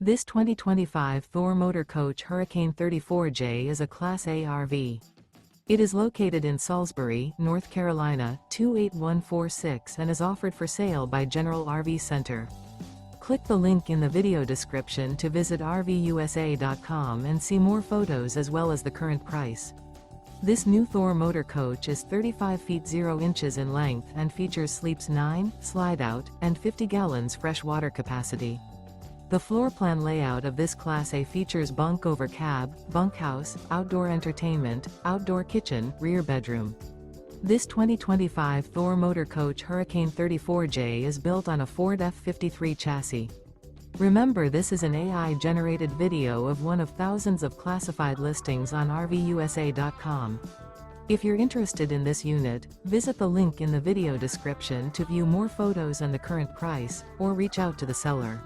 This 2025 Thor Motor Coach Hurricane 34J is a Class A RV. It is located in Salisbury, North Carolina, 28146 and is offered for sale by General RV Center. Click the link in the video description to visit RVUSA.com and see more photos as well as the current price. This new Thor Motor Coach is 35 feet 0 inches in length and features sleeps 9, Slideout, and 50 gallons fresh water capacity. The floor plan layout of this Class A features Bunk Over Cab, Bunkhouse, outdoor entertainment, outdoor kitchen, rear bedroom. This 2025 Thor Motor Coach Hurricane 34J is built on a Ford F53 chassis. Remember, this is an AI-generated video of one of thousands of classified listings on RVUSA.com. If you're interested in this unit, visit the link in the video description to view more photos and the current price, or reach out to the seller.